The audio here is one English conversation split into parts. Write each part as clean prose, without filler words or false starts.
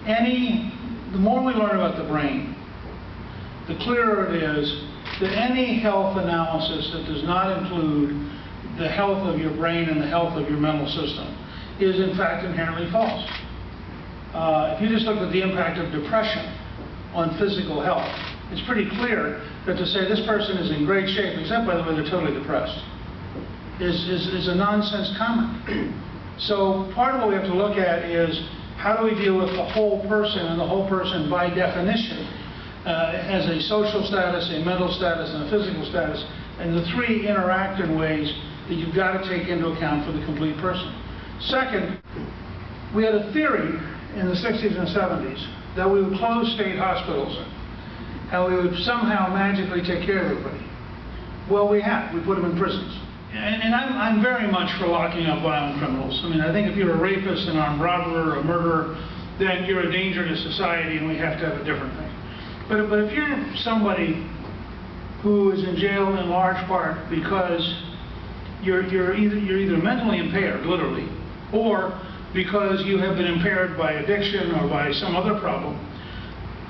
The more we learn about the brain, the clearer it is that any health analysis that does not include the health of your brain and the health of your mental system is in fact inherently false. If you just look at the impact of depression on physical health, it's pretty clear that to say this person is in great shape, except by the way they're totally depressed, is a nonsense comment. So part of what we have to look at is how do we deal with the whole person, and the whole person by definition has a social status, a mental status, and a physical status, and the three interact in ways that you've got to take into account for the complete person. Second, we had a theory in the 60s and 70s that we would close state hospitals and we would somehow magically take care of everybody. Well, we have. We put them in prisons. And I'm very much for locking up violent criminals. I mean, I think if you're a rapist, an armed robber, or a murderer, then you're a danger to society and we have to have a different thing. But if you're somebody who is in jail in large part because you're either mentally impaired, literally, or because you have been impaired by addiction or by some other problem,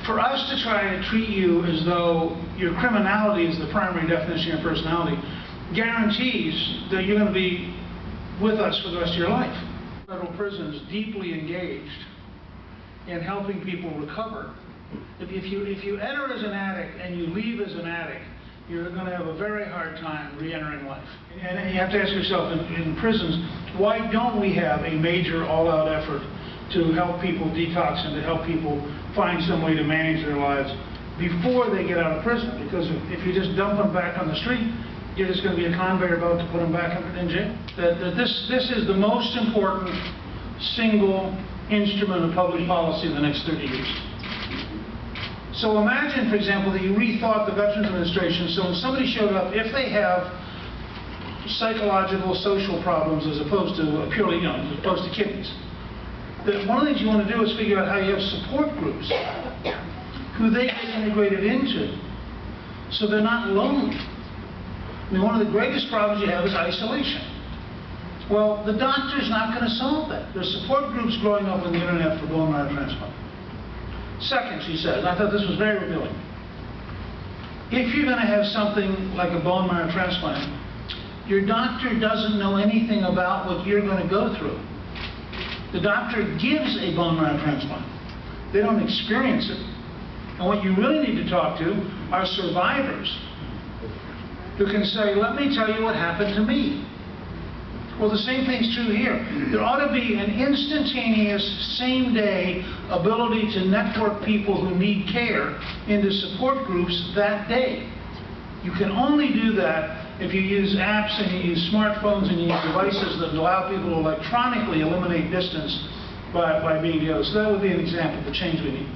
for us to try to treat you as though your criminality is the primary definition of your personality guarantees that you're going to be with us for the rest of your life. Federal prisons deeply engaged in helping people recover. If you enter as an addict and you leave as an addict, you're going to have a very hard time re-entering life. And you have to ask yourself, in prisons, why don't we have a major all-out effort to help people detox and to help people find some way to manage their lives before they get out of prison? Because if you just dump them back on the street, you're just going to be a conveyor belt to put them back in jail. This is the most important single instrument of public policy in the next 30 years. So imagine, for example, that you rethought the Veterans Administration so when somebody showed up, if they have psychological, social problems as opposed to purely, as opposed to kidneys, that one of the things you want to do is figure out how you have support groups who they get integrated into so they're not lonely. I mean, one of the greatest problems you have is isolation. Well, the doctor's not going to solve that. There's support groups growing up on the internet for bone marrow transplant. Second, she said, and I thought this was very revealing, if you're going to have something like a bone marrow transplant, your doctor doesn't know anything about what you're going to go through. The doctor gives a bone marrow transplant. They don't experience it. And what you really need to talk to are survivors who can say, let me tell you what happened to me. Well, the same thing's true here. There ought to be an instantaneous, same-day ability to network people who need care into support groups that day. You can only do that if you use apps and you use smartphones and you use devices that allow people to electronically eliminate distance by being together. So that would be an example of the change we need.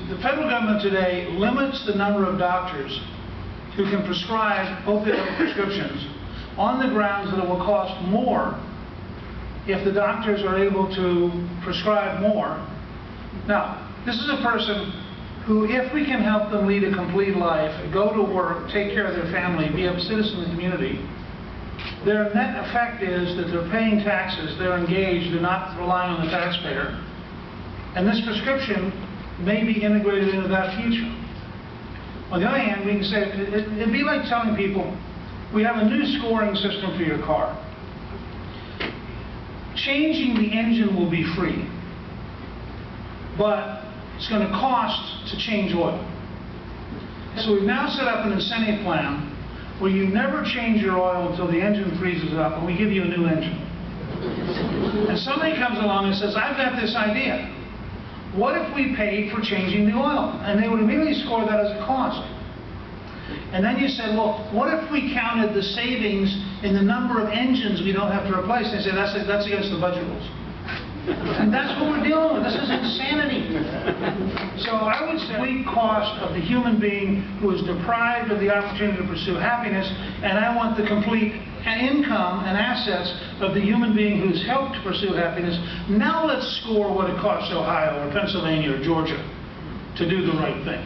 The federal government today limits the number of doctors who can prescribe opioid prescriptions on the grounds that it will cost more if the doctors are able to prescribe more. Now, this is a person who, if we can help them lead a complete life, go to work, take care of their family, be a citizen in the community, their net effect is that they're paying taxes, they're engaged, they're not relying on the taxpayer, and this prescription may be integrated into that future. On the other hand, we can say, it'd be like telling people, we have a new scoring system for your car. Changing the engine will be free, but it's going to cost to change oil. So we've now set up an incentive plan where you never change your oil until the engine freezes up and we give you a new engine. And somebody comes along and says, I've got this idea. What if we paid for changing the oil? And they would immediately score that as a cost. And then you said, well, what if we counted the savings in the number of engines we don't have to replace? They say, that's against the budget rules. And that's what we're dealing with. This is insanity. So I would say the cost of the human being who is deprived of the opportunity to pursue happiness, and I want the complete income and assets of the human being who's helped to pursue happiness. Now let's score what it costs Ohio or Pennsylvania or Georgia to do the right thing.